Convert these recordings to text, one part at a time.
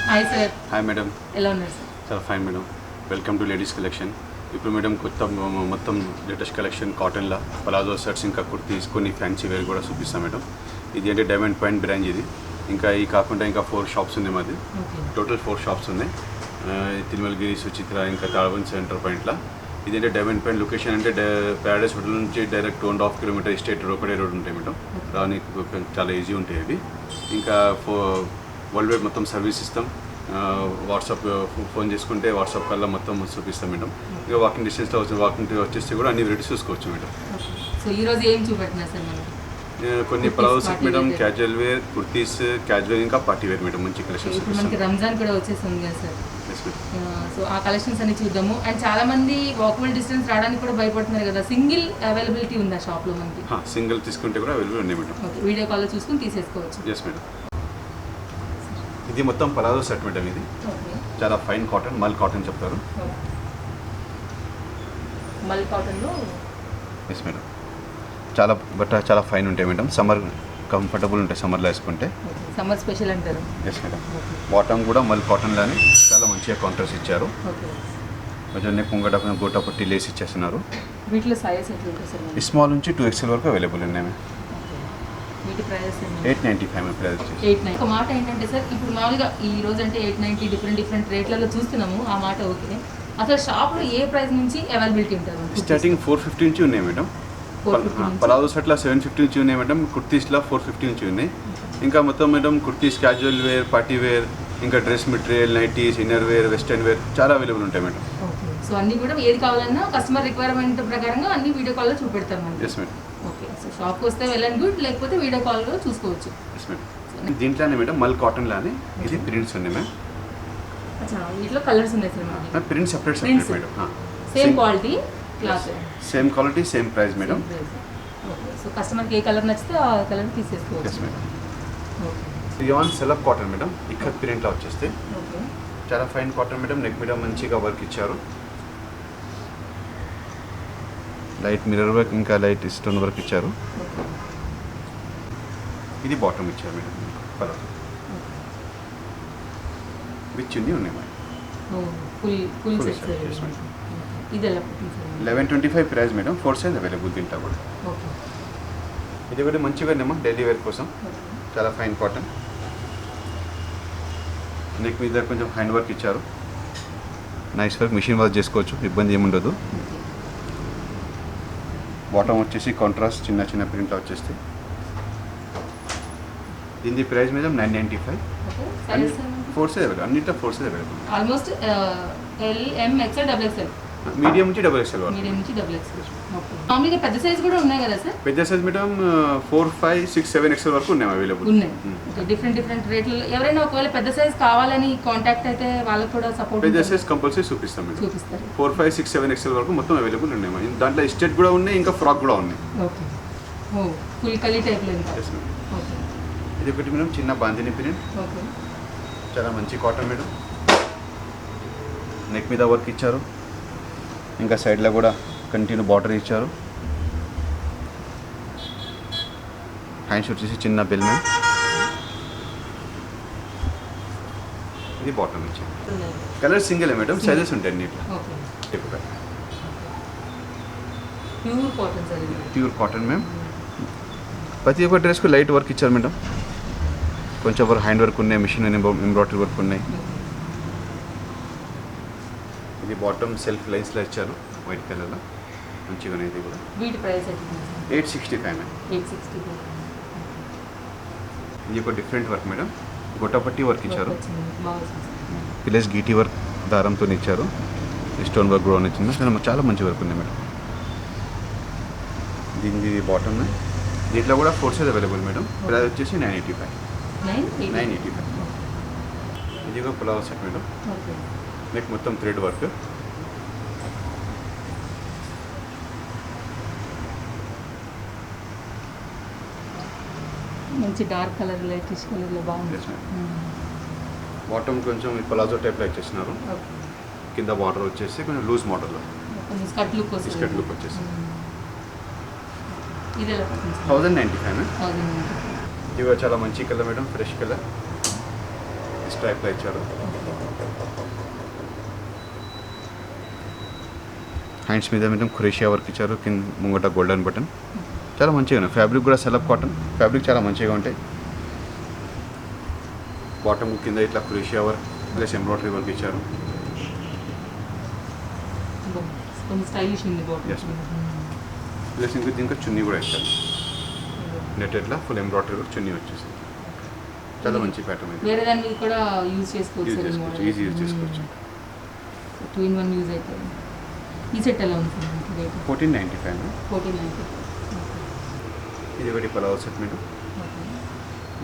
Hi sir. Hi madam. ఎలా ఉన్నారు sir? చాలా fine madam. Welcome to ladies collection. ఇప్పుడు మేడం కొత్త మొత్తం లేటెస్ట్ కలెక్షన్ కాటన్లో పలాజో షర్ట్స్ ఇంకా కుర్తీస్ కొన్ని ఫ్యాన్సీ వేర్ కూడా చూపిస్తాం మేడం. ఇది అంటే డైమండ్ పాయింట్ బ్రాంచ్ ఇది. ఇంకా ఈ కాకుండా ఇంకా 4 షాప్స్ ఉన్నాయి మాది. టోటల్ 4 షాప్స్ ఉన్నాయి. తిరుమలగిరి, సుచిత్ర, ఇంకా తాళవన్ సెంటర్ పాయింట్లో. ఇదంటే డైమండ్ పాయింట్ లొకేషన్ అంటే ప్యారడైస్ హోటల్ నుంచి డైరెక్ట్ 2.5 కిలోమీటర్ స్టేట్ ఒకటే రోడ్ ఉంటాయి మేడం. రానికి చాలా ఈజీ ఉంటాయి అవి. ఇంకా వరల్డ్ వైడ్ మొత్తం సర్వీస్ ఇస్తాం. వాట్సాప్ ఫోన్ చేసుకుంటే వాట్సాప్ కల్లా మొత్తం చూపిస్తాం మేడం. ఇక వాకింగ్ డిస్టెన్స్లో వాకింగ్ వచ్చేస్తే కూడా అన్ని వెరైటీస్ చూసుకోవచ్చు మేడం. సో ఈరోజు ఏం చూపెట్టినా సార్ మనకి? కొన్ని palazzo set madam, casual wear, kurtis, casual ఇంకా పార్టీ వేర్ మేడం. మంచి కలెక్షన్స్. ఇప్పుడు మనకి రంజాన్ కూడా వచ్చేసింది కదా సార్. సో ఆ కలెక్షన్స్ అన్ని చూద్దాము. అండ్ చాలా మంది వాకబుల్ డిస్టెన్స్ రావడానికి కూడా భయపడుతున్నారు కదా, సింగిల్ అవైలబిలిటీ ఉందా షాప్లో మనకి? సింగిల్ తీసుకుంటే కూడా అవైలబుల్ ఉన్నాయి మేడం. ఓకే, వీడియో కాల్లో చూసుకుని తీసేసుకోవచ్చు. Yes madam. ఇది మొత్తం పలాజో సెట్ మేడం. ఇది చాలా ఫైన్ కాటన్, మల్ కాటన్ చెప్తారు. మల్ కాటన్లో ఎస్ మేడం. చాలా చాలా ఫైన్ ఉంటాయి మేడం. సమ్మర్ కంఫర్టబుల్ ఉంటాయి సమ్మర్లో వేసుకుంటే. సమ్మర్ స్పెషల్ అంటారు. Yes madam. బాటమ్ కూడా మల్ కాటన్లోనే చాలా మంచిగా కాంట్రాస్ట్ ఇచ్చారు. కొంచెం నెక్ ముంగట గోటా పట్టి లేస్ ఇచ్చేస్తున్నారు. వీటిలో సైజ్ ఎట్లా ఉంటుంది సార్? స్మాల్ నుంచి 2XL వరకు అవైలబుల్ ఉన్నాయి. వీటి ప్రైస్ 895 ప్రైస్. 890. ఒక మాట ఏంటంటే సార్, ఇప్పుడు మామూలుగా ఈ రోజు అంటే 890 డిఫరెంట్ రేట్లలో చూస్తున్నాము. ఆ మాట ఓకే. అసలు షాప్లో ఏ ప్రైస్ నుంచి అవైలబిలిటీ ఉంటుంది? స్టార్టింగ్ 450 నుంచి ఉన్నాయి మేడం. పలాజో సెట్లో 750 నుంచి ఉన్నాయి మేడం. కుర్తీస్లో 450 నుంచి ఉన్నాయి. ఇంకా మొత్తం madam kurtis, casual wear, party wear, ఇంకా dress material, nighties, inner wear, western wear చాలా అవైలబుల్ ఉంటాయి మేడం. సో అన్ని కూడా ఏది కావాలన్నా కస్టమర్ రిక్వైర్మెంట్ ప్రకారంగా అన్ని వీడియో కాల్లో చూపెడతాం మనం. Yes madam. ఓకే, సో షాప్కి వస్తే వెల్ అండ్ గుడ్, లేకపోతే వీడియో కాల్లో చూసుకోవచ్చు. Yes madam. దీంట్లోనే మేడం మల్ కాటన్లోనే ఇది ప్రింట్స్ ఉన్నాయి మ్యామ్. వీటిలో కలర్స్ ఉన్నాయి sir. Print separate madam. Same quality cloth, same quality, same price madam. Okay, so కస్టమర్కి ఏ కలర్ నచ్చితే ఆ కలర్ తీసేసుకోవచ్చు. Yes madam. రియాన్ సెలబ్ కాటన్ మేడం. ఇక్కడ ప్రింట్లో వచ్చేస్తే చాలా ఫైన్ కాటన్ మేడం. నెక్ మీద మంచిగా వర్క్ ఇచ్చారు. లైట్ మిర్రర్ వర్క్, ఇంకా లైట్ స్టోన్ వర్క్ ఇచ్చారు. ఇది బాటమ్ ఇచ్చారు మేడం. పలాజో విత్ చున్నీ ఉన్నాయి మేడం. Full set. ఇది ఎలా 1125 ప్రైస్ మేడం. 4 సైజ్ అవైలబుల్ దీంట్లో కూడా. ఇది కూడా మంచిగా ఉన్నామా డైలీ వేర్ కోసం. చాలా ఫైన్ కాటన్. నెక్ మీద కొంచెం హ్యాండ్ వర్క్ ఇచ్చారు. నైస్ వర్క్, మిషన్ వర్క్ చేసుకోవచ్చు, ఇబ్బంది ఏముండదు. బాటమ్ వచ్చేసి కాంట్రాస్ట్ చిన్న చిన్న ప్రింట్లో వచ్చేస్తే. దీని ప్రైస్ మీద 995. 4 సైజ్ అవైలబుల్. అన్నింటిలో 4 size available. Almost L, M, XL, XXL. Medium నుంచి XXL వరకు. మీడియం నుంచి XXL. మామూలుగా పెద్ద సైజ్ కూడా ఉన్నాయి కదా సార్? పెద్ద సైజ్ మేడం 4, 5, 6, 7XL వరకు ఉన్నాయి అవైలబుల్. ఉన్నాయి. డిఫరెంట్ రేట్లలో ఎవరైనా ఒకవేళ పెద్ద సైజ్ కావాలని కాంటాక్ట్ అయితే వాళ్ళకి కూడా సపోర్ట్. పెద్ద సైజ్ కంపల్సరీ చూపిస్తాం మేడం. చూపిస్తారు. 4, 5, 6, 7XL వరకు మొత్తం అవైలబుల్ ఉన్నాయి. దాంట్లో స్టెట్ కూడా ఉన్నాయి, ఇంకా ఫ్రాక్ కూడా ఉన్నాయి. ఓకే. ఫుల్ కలీ టైప్లో ఇంకా. Yes madam. ఓకే. ఇది ఒకటి మేడం చిన్న బాందిని ప్రింట్. ఓకే. చాలా మంచి కాటన్ మేడం. నెక్ మీద వర్క్ ఇచ్చారు. ఇంకా సైడ్లో కూడా కంటిన్యూ బార్డర్ ఇచ్చారు. హ్యాండ్స్ వచ్చేసి చిన్న బెల్ మ్యామ్. ఇది బాటమ్ ఇచ్చారు. Colour single madam. సైజెస్ ఉంటాయి అన్నిట్లో. Pure cotton ma'am. ప్రతి ఒక్క డ్రెస్కు లైట్ వర్క్ ఇచ్చారు మేడం. కొంచెం హ్యాండ్ వర్క్ ఉన్నాయి, మిషన్ ఎంబ్రాయిడరీ వర్క్ ఉన్నాయి. ఇది బాటమ్ సెల్ఫ్ లైన్స్లో ఇచ్చారు వైట్ కలర్లో. మంచిగా ఉన్నాయి. ఇది కూడా వీటి ప్రైస్ 865 మ్యామ్. 865. ఇది ఒక డిఫరెంట్ వర్క్ మేడం. గొట్టపట్టి వర్క్ ఇచ్చారు. ప్లస్ గీటీ వర్క్ దారంతో ఇచ్చారు. స్టోన్ వర్క్ కూడా ఇచ్చింది. చాలా మంచి వర్క్ ఉంది మేడం. దీనికి బాటమ్ దీంట్లో కూడా 4 సైజ్ అవైలబుల్ మేడం. ప్రైస్ వచ్చేసి 985. 985. ఇది ఒక పలాజో సెట్ మేడం. నెక్ మొత్తం థ్రెడ్ వర్క్. మంచి డార్క్ కలర్, లైటిష్ కలర్లో బాగుంది. బాటమ్ కొంచెం పలాజో టైప్లో ఇచ్చేసినారు. కింద బార్డర్ వచ్చేసి కొంచెం లూజ్ మోడల్లో స్కర్ట్ లుక్ వచ్చేసి. ఇది 1095. ఇవి చాలా మంచి కలర్ మేడం. Fresh colour. టైప్లో ఇచ్చారు. హ్యాండ్స్ మీద మేడం క్రోషియా వర్క్ ఇచ్చారు, కింద ముంగట గోల్డెన్ బటన్. చాలా మంచిగా ఉన్నాయి. ఫ్యాబ్రిక్ కూడా సెలబ్ కాటన్ ఫ్యాబ్రిక్ చాలా మంచిగా ఉంటాయి. బాటమ్ కింద ఇట్లా క్రోషియా వర్క్ ప్లస్ ఎంబ్రాయిడరీ వర్క్ ఇచ్చారు. కొంచెం స్టైలిష్ ఉంది Yes, ప్లస్ ఇంకా దీనికి చున్నీ కూడా ఇచ్చారు. నెట్ ఇట్లా ఫుల్ ఎంబ్రాయిడరీ వర్క్ చున్నీ వచ్చేసి చాలా మంచి ప్యాటర్న్ ఇది. వేరే దాన్ని కూడా యూజ్ చేసుకోవచ్చు. ఈజీ యూజ్ చేసుకోవచ్చు. 2-in-1 యూజ్ అవుతుంది. ఈ సెట్ ఎలా ఉంది రేట్? 1495. 1490. ఇది ఒకటి పలావ్ సెట్ మేడం.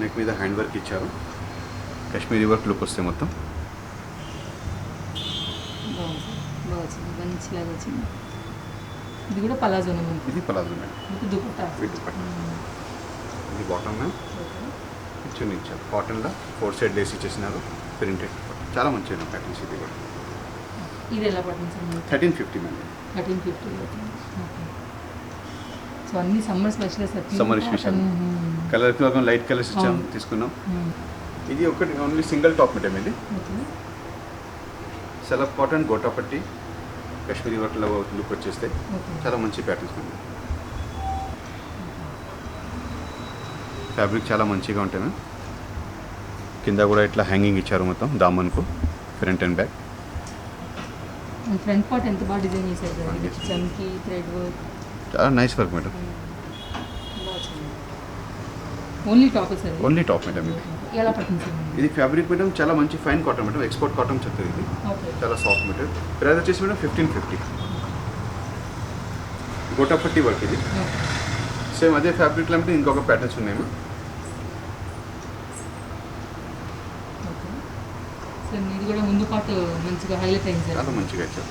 నెక్ మీద హ్యాండ్ వర్క్ ఇచ్చారు, కాశ్మీరీ వర్క్ లుక్ వస్తే మొత్తం బాగా వచ్చింది, మంచిలాగా వచ్చింది. ఇది కూడా పలాజోనే ఉంది. ఇది పలాజో మేడం. ఇది దుపట్టా. ఇది బాటమ్ మ్యామ్. చున్నీ ఇచ్చారు కాటన్లో 4 సైడ్ లేస్ ఇచ్చేసినారు, ప్రింటెడ్. చాలా మంచిగా ప్యాటర్న్స్. ఇది కూడా ఇది ఎలా పడుతుంది సార్? 1350 మేడం. 1350. సో అన్ని summer special sir. Summer special colour light colours ఇచ్చాం, తీసుకున్నాం. ఇది ఒకటి ఓన్లీ సింగిల్ టాప్ మేడం. ఇది సెలబ్ కాటన్ గోటాపట్టి కాశ్మీరీ వర్క్లో లుక్ వచ్చేస్తే చాలా మంచి ప్యాటర్న్స్ మేడం. ఫ్యాబ్రిక్ చాలా మంచిగా ఉంటాయి మ్యామ్. కింద కూడా ఇట్లా హ్యాంగింగ్ ఇచ్చారు మొత్తం దామన్కు, front and back. Front part ఎంత బాగా డిజైన్ చేశారు కదా, చమ్కీ థ్రెడ్ వర్క్. చాలా nice work madam. Only top sir? Only top madam. ఇది ఎలా పడుతుంది సార్? ఇది ఫ్యాబ్రిక్ మేడం చాలా మంచి fine cotton madam, export cotton చెప్తుంది. ఇది చాలా సాఫ్ట్ మెటీరియల్. ప్రైస్ వచ్చేసి మేడం 1550. గోటాపట్టి వర్క్ ఇది. సేమ్ అదే ఫ్యాబ్రిక్లో అంటే ఇంకొక ప్యాటర్న్స్ ఉన్నాయి మ్యామ్. ఇది కూడా ముందు పార్ట్ మంచిగా హైలైట్ అయింది సార్. చాలా మంచిగా ఇచ్చారు.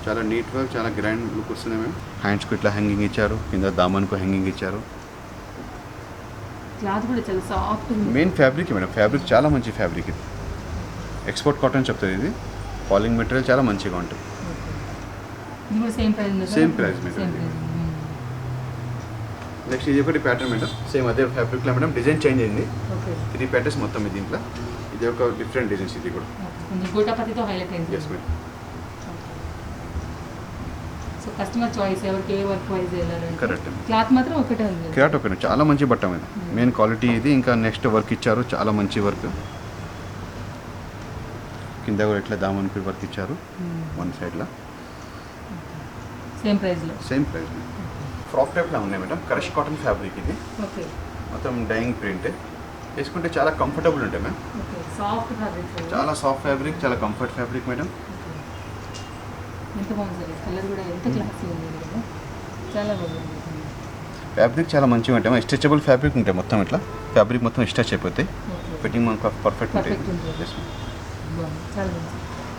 చాలా నీట్ వర్క్, చాలా గ్రాండ్ లుక్ వస్తున్నాయి మ్యామ్. హ్యాండ్స్కి ఇట్లా హ్యాంగింగ్ ఇచ్చారు, కింద దామన్కు హ్యాంగింగ్ ఇచ్చారు. క్లాత్ కూడా చాలా సాఫ్ట్ ఉంది. మెయిన్ ఫ్యాబ్రిక్ మేడం, ఫ్యాబ్రిక్ చాలా మంచి ఫ్యాబ్రిక్. ఇది ఎక్స్పోర్ట్ కాటన్ చెప్తుంది. ఇది ఫాలింగ్ మెటీరియల్ చాలా మంచిగా ఉంటుంది. ఇది కూడా సేమ్ ప్రైస్ ఉంది. Same price madam. నెక్స్ట్ ఇది ఒకటి ప్యాటర్న్ మేడం, సేమ్ అదే ఫ్యాబ్రిక్లో మేడం. డిజైన్ చేంజ్ అయింది. 3 ప్యాటర్న్స్ మొత్తం ఇది. దీంట్లో ఇది ఒక డిఫరెంట్ డిజైన్స్. ఇది కూడా గోటాపతితో హైలైట్ అయింది. Yes madam. So customer choice, ఎవరికి ఏ వర్క్ వైజ్ వెళ్ళాలంటే. కరెక్ట్. క్లాత్ మాత్రం ఒకటే ఉంది. క్లాత్ ఒకటే, చాలా మంచి బట్ట మీద. మెయిన్ క్వాలిటీ ఇది. ఇంకా నెక్స్ట్ వర్క్ ఇచ్చారు, చాలా మంచి వర్క్. కింద కూడా ఇట్లా దామన్కి వర్క్ ఇచ్చారు వన్ సైడ్లో. సేమ్ ప్రైస్లో. Same price. ఫ్రాక్ టైప్లో ఉన్నాయి మేడం. క్రష్ కాటన్ ఫ్యాబ్రిక్ ఇది. ఓకే. మొత్తం డైయింగ్ ప్రింట్. వేసుకుంటే చాలా కంఫర్టబుల్ ఉంటాయి మ్యామ్. Soft fabric. చాలా సాఫ్ట్ ఫ్యాబ్రిక్, చాలా కంఫర్ట్ ఫ్యాబ్రిక్ మేడం. ఎంత బాగుంది సార్. కలర్ కూడా ఎంత క్లాసీ ఉంది కదా, చాలా బాగుంది. ఫ్యాబ్రిక్ చాలా మంచిగా ఉంటాయి. స్ట్రెచబుల్ ఫ్యాబ్రిక్ ఉంటాయి మొత్తం. ఇట్లా ఫ్యాబ్రిక్ మొత్తం స్ట్రెచ్ అయిపోతాయి. ఫిట్టింగ్ మనకు పర్ఫెక్ట్ ఉంటుంది. చాలా బాగుంది.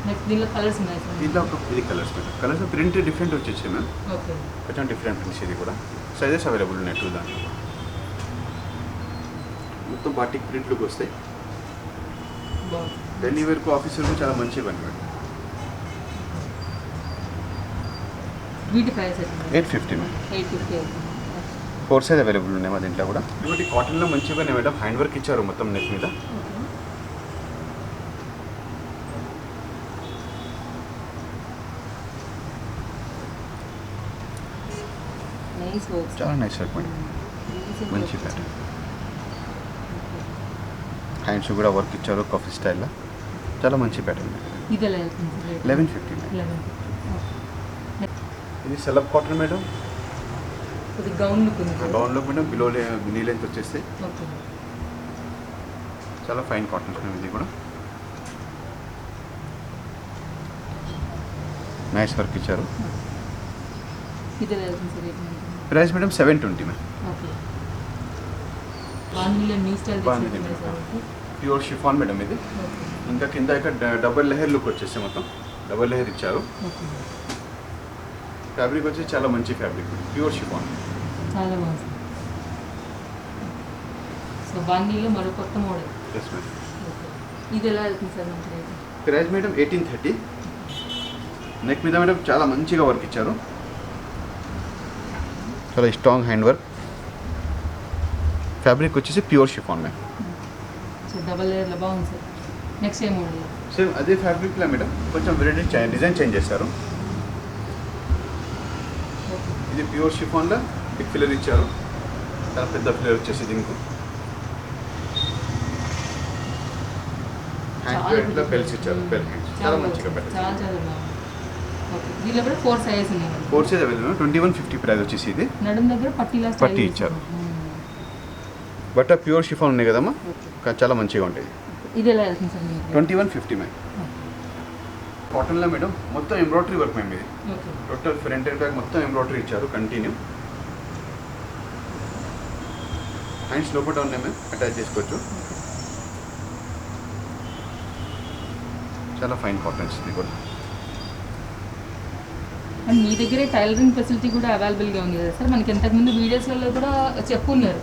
నెక్స్ట్ దీనిలో కలర్స్ ఉన్నాయి సార్? దీంట్లో ఒక ఇది colours madam. Colours print different వచ్చేసాయి మ్యామ్. ఓకే. కొంచెం డిఫరెంట్ ప్రింట్స్. ఇది కూడా సైజెస్ అవైలబుల్ ఉన్నాయి 2 దాంట్లో. మొత్తం బాటిక్ ప్రింట్లకు వస్తాయి. ఢిల్లీ వేర్కు ఆఫీస్ వేర్కు చాలా మంచిగా పని మేడం. వీటి ప్రైస్ 850 మేడం. 850. 4 సైజ్ అవైలబుల్ ఉన్నాయి మా దీంట్లో కూడా. ఇంకోటి కాటన్లో మంచిగా మేడం హ్యాండ్ వర్క్ ఇచ్చారు మొత్తం నెక్ మీద. చాలా నైస్ వర్క్ మేడం, మంచి ప్యాటర్న్. హ్యాండ్స్ కూడా వర్క్ ఇచ్చారు కాఫీ స్టైల్లో, చాలా మంచి ప్యాటర్న్. ఇది 1150 మేడం. ఇది slub cotton madam. Gown look ఉంది. Gown look madam. Below knee length వచ్చేస్తే చాలా ఫైన్ కాటన్స్ మేడం. ఇది కూడా నైస్ వర్క్ ఇచ్చారు. Price madam 720 ma'am. Pure chiffon madam ఇది. ఇంకా కింద ఇక్కడ డబుల్ లేయర్ లుక్ వచ్చేసి మొత్తం డబుల్ లేయర్ ఇచ్చారు. ఫ్యాబ్రిక్ వచ్చి చాలా మంచి ఫ్యాబ్రిక్, ప్యూర్ షిఫాన్. చాలా బాగుంది. సో బాండీలో మరో కొత్త మోడల్. Yes madam. ఇది ఎలా వెళ్తుంది సార్ మనకి? Price madam 1830. నెక్ మీద మేడం చాలా మంచిగా వర్క్ ఇచ్చారు, చాలా స్ట్రాంగ్ హ్యాండ్ వర్క్. ఫ్యాబ్రిక్ వచ్చేసి pure chiffon ma'am. So double లేయర్లో బాగుంది సార్. నెక్స్ట్ ఏ మోడల్? సేమ్ అదే ఫ్యాబ్రిక్లో మేడం, కొంచెం వెరైటీ డిజైన్ చేంజ్ చేశారు. ఇది ప్యూర్ షిఫాన్లో బిగ్ ఫిల్లర్ ఇచ్చారు, చాలా పెద్ద ఫిల్లర్ వచ్చేసి దీనికి. హ్యాండ్ బ్యాగ్లో బెల్స్ ఇచ్చారు, బెల్ హ్యాండ్స్ చాలా మంచిగా పెట్టారు. చాలా చాలా బాగుంది. ఓకే, దీనిలో కూడా 4 సైజెస్ ఉన్నాయి. 4 సైజ్ అవైలబుల్. 2150 ప్రైస్ వచ్చేసి ఇది. నడుం దగ్గర పట్టీలా పట్టీ ఇచ్చారు. బట్ ప్యూర్ షిఫాన్ ఉన్నాయి కదమ్మా, చాలా మంచిగా ఉంటుంది. ఇది ఎలా వెళ్తుంది సార్ మీకు? 2150 మ్యామ్. కాటన్లో మేడం మొత్తం ఎంబ్రాయిడరీ వర్క్ మ్యామ్ ఇది. టోటల్ ఫ్రంట్ అండ్ బ్యాక్ మొత్తం ఎంబ్రాయిడరీ ఇచ్చారు కంటిన్యూ. హ్యాండ్స్ లోపల ఉన్నాయి మ్యామ్, అటాచ్ చేసుకోవచ్చు. చాలా ఫైన్ కాటన్స్ ఇది కూడా. అండ్ మీ దగ్గరే టైలరింగ్ ఫెసిలిటీ కూడా అవైలబుల్గా ఉంది కదా సార్? మనకి ఇంతకుముందు వీడియోస్లలో కూడా చెప్పున్నారు.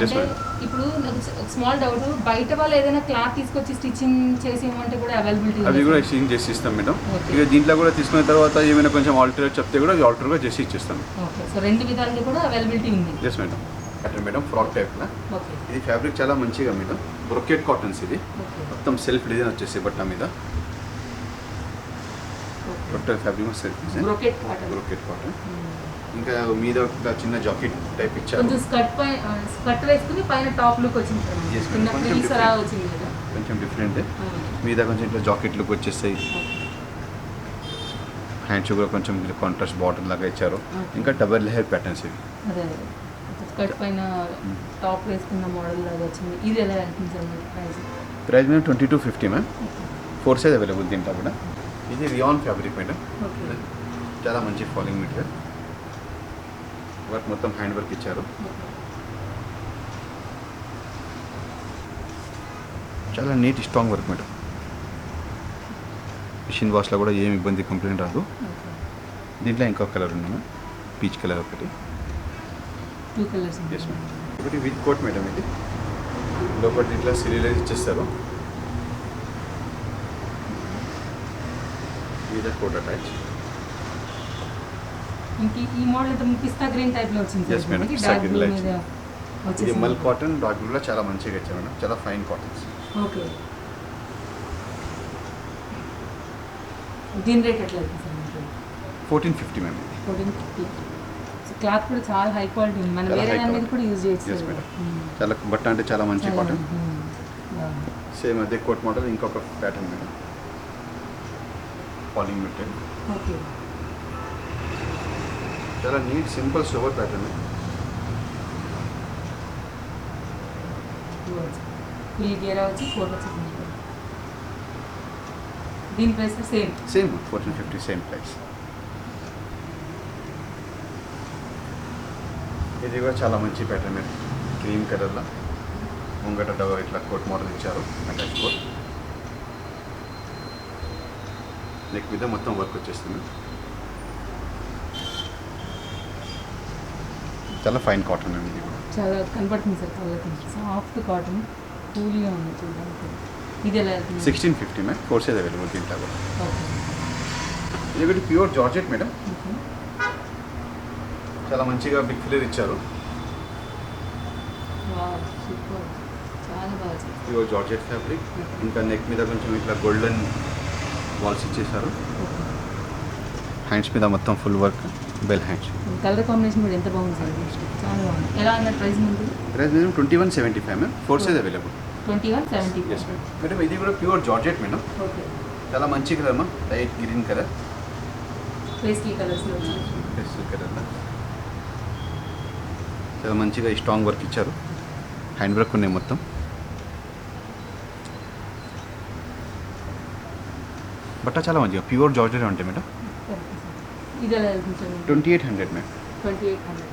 అంటే ఇప్పుడు నాకు స్మాల్ డౌట్, బయట వాళ్ళు ఏదైనా క్లాత్ తీసుకొచ్చి స్టిచ్చింగ్ చేసి ఇవ్వమంటే కూడా అవైలబిలిటీ? అవి కూడా ఎక్స్చేంజ్ చేసి ఇస్తాం మేడం. ఇక దీంట్లో కూడా తీసుకున్న తర్వాత ఏమైనా కొంచెం ఆల్టర్ చెప్తే కూడా ఆల్టర్గా చేసి ఇచ్చేస్తాం. ఓకే, సో రెండు విధాలుగా కూడా అవైలబిలిటీ ఉంది. Yes madam. అట్లా మేడం ఫ్రాక్ టైప్లో. ఓకే, ఇది ఫ్యాబ్రిక్ చాలా మంచిగా మేడం, బ్రొకెట్ కాటన్స్ ఇది. మొత్తం సెల్ఫ్ డిజైన్ వచ్చేసి బట్ట మీద. Total fabric self design, brocade cotton. ఇంకా మీద ఒక చిన్న జాకెట్ టైప్ ఇచ్చారు. కొంచెం స్కర్ట్ వేసుకుని పైన టాప్ లుక్ వచ్చింది సార్. Yes, చిన్న కొంచెం ఫ్రీస్ అలా different. వచ్చింది కదా. కొంచెం డిఫరెంట్. మీద కొంచెం ఇట్లా జాకెట్ లుక్ వచ్చేస్తాయి. హ్యాండ్స్ కూడా కొంచెం కాంట్రాస్ట్ బాటిల్ లాగా ఇచ్చారు. ఇంకా డబల్ లేయర్ ప్యాటర్న్స్ ఇవి. అదే స్కర్ట్ పైన టాప్ వేసుకున్న మోడల్ లాగా వచ్చింది. ఇది ఎలా వెళ్తుంది సార్ మీకు ప్రైస్? ప్రైస్ మేము 2250 మ్యామ్. 4 సైజ్ అవైలబుల్ దీంట్లో కూడా. ఇది రియాన్ ఫ్యాబ్రిక్ మేడం, ఓకే, చాలా మంచి ఫాలింగ్ మెటీరియల్. వర్క్ మొత్తం హ్యాండ్ వర్క్ ఇచ్చారు. చాలా neat strong work madam. Machine వాష్లో కూడా ఏమి ఇబ్బంది కంప్లైంట్ రాదు. దీంట్లో ఇంకొక కలర్ ఉంది, పీచ్ కలర్ ఒకటి. 2 కలర్స్. Yes madam. ఒకటి విత్ కోట్ మేడం, ఇది లోపల దీంట్లో సిరీలైజ్ ఇచ్చేస్తారు. మీద కోట్ అటాచ్. ఇంక ఈ మోడల్ అయితే పిస్తా గ్రీన్ టైప్ లో వచ్చింది. Yes, madam. మనకి Pista dark green blue light. మీద ఇది వచ్చేసింది. మల్ కాటన్ డార్క్ బ్లూలో చాలా మంచిగా ఇచ్చారు మేడం, చాలా ఫైన్ కాటన్స్. ఓకే, దీని రేట్ ఎట్లా అవుతుంది సార్ మీకు? 1450 మ్యామ్. 1450. సో క్లాత్ కూడా చాలా హై క్వాలిటీ ఉంది. మనం చాలా వేరే high దాని మీద quality. కూడా యూజ్ చేయొచ్చు. Yes madam. చాలా బట్ట అంటే చాలా మంచి కాటన్. సేమ్ అదే కోట్ మోడల్ ఇంకొక pattern madam, falling material. Okay, చాలా neat simple sober pattern. Full గేరా వచ్చి 4 వచ్చింది. దీని ప్రైస్ సేమ్ 1450 సేమ్ ప్రైస్. ఇది కూడా చాలా మంచి ప్యాటర్న్ మేడం, క్రీమ్ కలర్లో ముంగట డబల్ ఇట్లా కోట్ మోడల్ ఇచ్చారు, అటాచ్ కోట్. నెక్ మీద మొత్తం వర్క్ వచ్చేస్తుంది. చాలా ఫైన్ కాటన్ అండి ఇది కూడా. చాలా కనపడుతుంది సార్ కళ్ళకి. సాఫ్ట్ కాటన్, కూల్గా ఉంది చూడడానికి. ఇది ఎలా వెళ్తుంది? 1650 మ్యామ్. 4 సైజ్ అవైలబుల్ దీంట్లో కూడా. ఓకే, ఇది ఒకటి ప్యూర్ జార్జెట్ మేడం, ఓకే. చాలా మంచిగా బిగ్ ఫిల్లర్ ఇచ్చారు. వావ్, సూపర్, చాలా బాగా చేశారు. Pure georgette fabric. ఇంకా నెక్ మీద కొంచెం ఇట్లా గోల్డెన్ వాల్స్ ఇచ్చేసారు. హ్యాండ్స్ మీద మొత్తం full work, bell hands. Colour combination కూడా ఎంత బాగుంది సార్, చాలా బాగుంది. ఎలా అన్న ప్రైస్ ఉంది? Price madam 2175 ma'am. 4 size available. 2170. Yes madam. Madam ఇది కూడా ప్యూర్ జార్జెట్ మేడం, ఓకే. చాలా మంచి కలర్ మా, లైట్ గ్రీన్ కలర్, పేస్ట్లీ కలర్స్లో వచ్చింది. పేస్టల్ కలర్లో చాలా మంచిగా స్ట్రాంగ్ వర్క్ ఇచ్చారు. హ్యాండ్ వర్క్ ఉన్నాయి మొత్తం. బట్ట చాలా మంచిగా ప్యూర్ జార్జెట్ ఉంటాయి మేడం. ఇది ఎలా వెళ్తుంది సార్? 2800 మ్యామ్. 2800.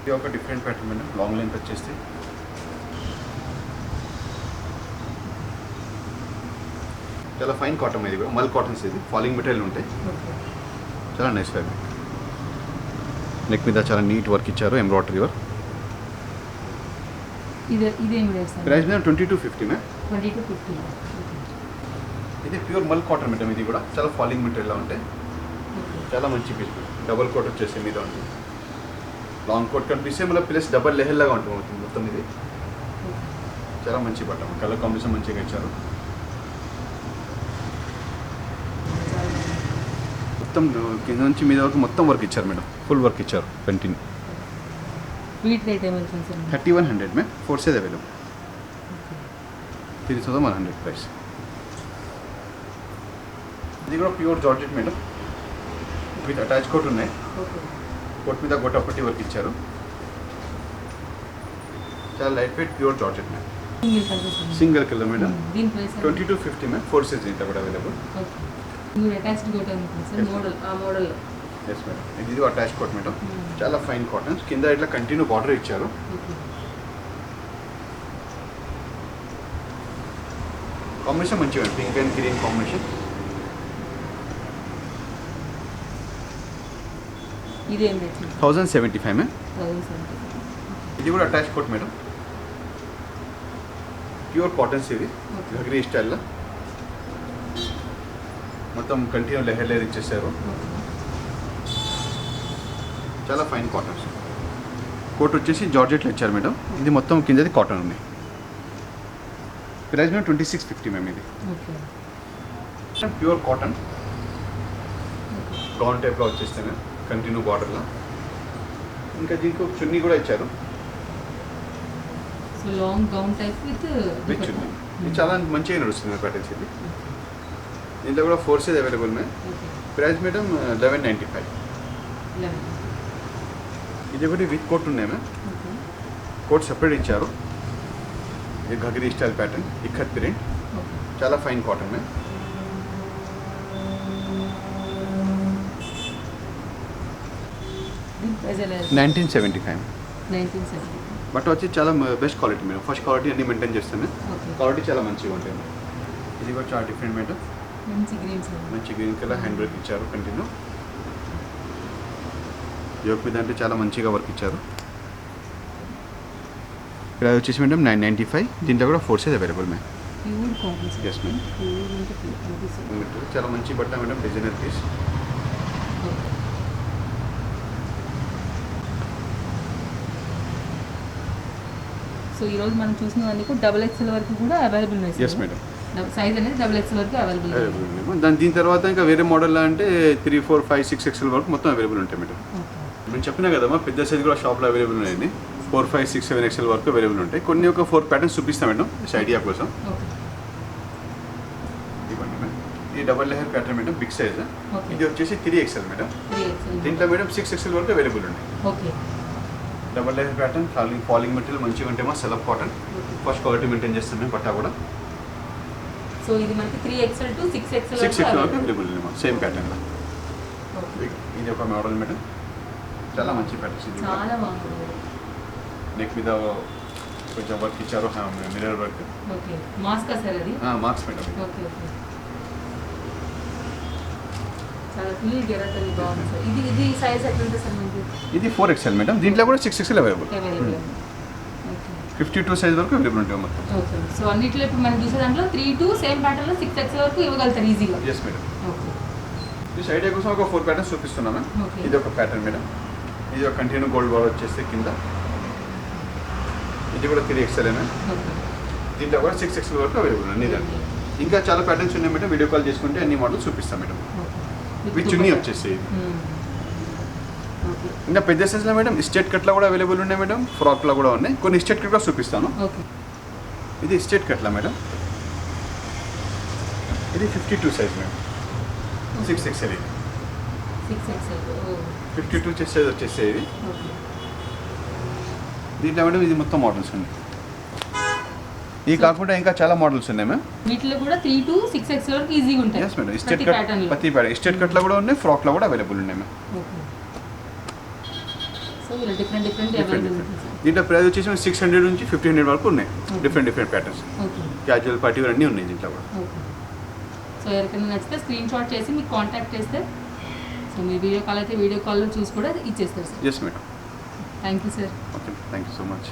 ఇది ఒక different pattern madam, long length వచ్చేసి. చాలా ఫైన్ కాటన్ ఇది కూడా, మల్ కాటన్స్ ఇది, ఫాలింగ్ మెటీరియల్ ఉంటాయి. ఓకే, చాలా నైస్ ఫ్యాబ్రిక్. నెక్ మీద చాలా నీట్ వర్క్ ఇచ్చారు, ఎంబ్రాయిడరీ వర్క్. ఇదేం రేట్ సార్? ప్రైస్ మీద 2250 మ్యామ్. 2250. ఇది ప్యూర్ మల్ కాటన్ మేడం, ఇది కూడా చాలా ఫాలింగ్ మెటీరియల్లో ఉంటాయి. చాలా మంచి పీస్. డబల్ కోట్ వచ్చేసి మీద ఉంటుంది, లాంగ్ కోట్ కనిపిస్తే మళ్ళీ ప్లస్ డబల్ లెహల్ లాగా ఉంటుంది మొత్తం. ఇది చాలా మంచి బట్ట, కలర్ కాంబినేషన్ మంచిగా ఇచ్చారు. మొత్తం కింద నుంచి మీద వరకు మొత్తం వర్క్ ఇచ్చారు మేడం, ఫుల్ వర్క్ ఇచ్చారు కంటిన్యూ. వీటి రేట్ ఏమవుతుంది sir? 3100 ma'am, 4 size available. 3100 price. ఇది కూడా pure georgette madam, with attach coat ఉన్నాయి. కోట్ మీద గొట్టపట్టి వర్క్ ఇచ్చారు. చాలా light weight pure georgette madam. Single colour madam. 2250 ma'am, 4 size ఇంట్లో కూడా అవైలబుల్. అటాచ్డ్ కోట్ అనుకుంటుంది సార్, మోడల్ ఆ మోడల్లో. ఎస్ మేడం, ఇది అటాచ్ కోట్ మేడం. చాలా ఫైన్ కాటన్స్, కింద ఇట్లా కంటిన్యూ బార్డర్ ఇచ్చారు. కాంబినేషన్ మంచిగా, పింక్ అండ్ గ్రీన్ కాంబినేషన్. ఇదేం రేట్? 1075 మ్యామ్. 1070. ఇది కూడా attach coat madam, pure cottons. ఇది ఘగ్రీ స్టైల్లో మొత్తం కంటిన్యూ లెహర్ లేయర్ ఇచ్చేసారు. చాలా ఫైన్ కాటన్స్. కోట్ వచ్చేసి జార్జెట్లో ఇచ్చారు మేడం. ఇది మొత్తం కిందది కాటన్ ఉంది. ప్రైస్ మేము 2650 మ్యామ్. ఇది ప్యూర్ కాటన్ గౌన్ టైప్లో వచ్చేస్తే మ్యామ్, కంటిన్యూ బార్డర్లో. ఇంకా దీనికి ఒక చున్నీ కూడా ఇచ్చారు, so long gown type with chunni. ఇది చాలా మంచిగా నడుస్తుంది ప్యాటర్న్స్. ఇది దీంట్లో కూడా 4 size available ma'am. Price madam 1195. ఇది ఒకటి విత్ కోట్ ఉన్నాయి మ్యామ్. కోట్ సెపరేట్ ఇచ్చారు. ఇది ఘగ్రీ స్టైల్ ప్యాటర్న్, ఇక్కత్ ప్రింట్. చాలా ఫైన్ కాటన్ మ్యామ్. $1975. బట్ వచ్చి చాలా best quality madam. First quality అన్ని మెయింటైన్ చేస్తాను. క్వాలిటీ చాలా మంచిగా ఉంటాయి మేడం. ఇది కూడా చాలా డిఫరెంట్ మేడం. మంచి గ్రీన్ కలర్ హ్యాండ్ వర్క్ ఇచ్చారు కంటిన్యూ. యోక్ మీద అంటే చాలా మంచిగా వర్క్ ఇచ్చారు. ఇక్కడ వచ్చేసి మేడం 995. దీంట్లో కూడా 4 size available ma'am. Yes ma'am. చాలా మంచి బట్ట మేడం, డిజైనర్ పీస్. సో ఈరోజు మనం చూసినవన్నీ కూడా XXL వరకు కూడా అవైలబుల్ ఉన్నాయి. Yes madam. సైజ్ అనేది XXL వరకు అవైలబుల్. దీని తర్వాత ఇంకా వేరే మోడల్ అంటే 3, 4, 5, 6 XL వరకు మొత్తం అవైలబుల్ ఉంటాయి మేడం. నేను చెప్పినా కదమ్మా, పెద్ద సైజ్ కూడా షాప్లో అవైలబుల్ ఉన్నాయండి. 4, 5, 6, 7 XL వరకు అవైలబుల్ ఉంటాయి. కొన్ని ఒక 4 ప్యాటర్న్స్ చూపిస్తాం మేడం, ఐడియా కోసం. ఇవ్వండి మేడం. ఇది double layer pattern madam, big size. ఇది వచ్చేసి 3XL మేడం. దీంట్లో మేడం 6XL వరకు అవైలబుల్ ఉన్నాయి. Double layer pattern, falling material మంచిగా ఉంటే మా సెలఫ్ కాటన్. ఫస్ట్ క్వాలిటీ మెయింటైన్ చేస్తాం మేము బట్ట కూడా. సో ఇది మనకి 3XL to 6XL వరకు అవైలబుల్ ఉంది సేమ్ ప్యాటర్న్లో. ఇది ఒక మోడల్ మేడం, చాలా మంచి ప్యాటర్న్స్. ఇది చాలా బాగుంది. నెక్ మీద కొంచెం వర్క్ ఇచ్చారు, mirror work. Okay, mask sir అది? Mask madam. ఓకే ఓకే, చాలా ఫుల్ గెరట్ అది బాగుంది సార్. ఇది సైజ్ ఎట్లా ఉంటుంది సార్ మనకి? ఇది 4XL మేడం. దీంట్లో కూడా 6XL అవైలబుల్. 52 సైజ్ వరకు అవైలబుల్ ఉంటాయి మొత్తం. ఓకే, సో అన్నిట్లో ఇప్పుడు మనం చూసే దాంట్లో 3 to సేమ్ ప్యాటర్న్లో 6XL వరకు ఇవ్వగలుగుతారు ఈజీగా. Yes madam. ఓకే, ఈ ఐడియా కోసం ఒక 4 ప్యాటర్న్స్ చూపిస్తున్నాను. ఇది ఒక ప్యాటర్న్ మేడం. ఇది ఒక కంటిన్యూ గోల్డ్ బార్ వచ్చేస్తే కింద. ఇది కూడా 3XL మేడం. దీంట్లో కూడా 6XL వరకు అవైలబుల్ అన్ని దాంట్లో. ఇంకా చాలా ప్యాటర్న్స్ ఉన్నాయి మేడం, వీడియో కాల్ చేసుకుంటే అన్ని మోడల్స్ చూపిస్తాం మేడం. విత్ చున్నీ వచ్చేసి ఇంకా పెద్ద సైజ్లో మేడం స్టేట్ కట్లో కూడా అవైలబుల్ ఉన్నాయి మేడం, ఫ్రాక్లో కూడా ఉన్నాయి. కొన్ని స్టేట్ కట్ కూడా చూపిస్తాను. ఇది స్టేట్ కట్లా మేడం. ఇది 52 సైజ్ మేడం, 6XL. ఇది 52 సైజ్ వచ్చేసేది. దీంట్లో మేడం ఇది మొత్తం మోడల్స్ ఉన్నాయి. ఇది కాకుండా ఇంకా చాలా మోడల్స్ ఉన్నాయి మ్యామ్. వీటిలో కూడా 3 to 6XL వరకు ఈజీగా ఉంటాయి. Yes madam. స్టేట్ కట్ ప్రతి ప్యాటర్న్ స్టేట్ కట్లో కూడా ఉన్నాయి, ఫ్రాక్లో కూడా అవైలబుల్ ఉన్నాయి మ్యామ్. సో ఇలా డిఫరెంట్ అవైలబుల్ ఉంటాయి. దీంట్లో ప్రైస్ వచ్చేసి 600 నుంచి 1500 వరకు ఉన్నాయి. Different patterns, casual party wear అన్నీ ఉన్నాయి దీంట్లో కూడా. సో ఎవరికైనా నచ్చితే స్క్రీన్ షాట్ చేసి మీకు కాంటాక్ట్ చేస్తే సో మీ వీడియో కాల్ అయితే వీడియో కాల్లో చూసి కూడా ఇచ్చేస్తారు sir. Yes madam. Thank you sir. Okay, thank you so much.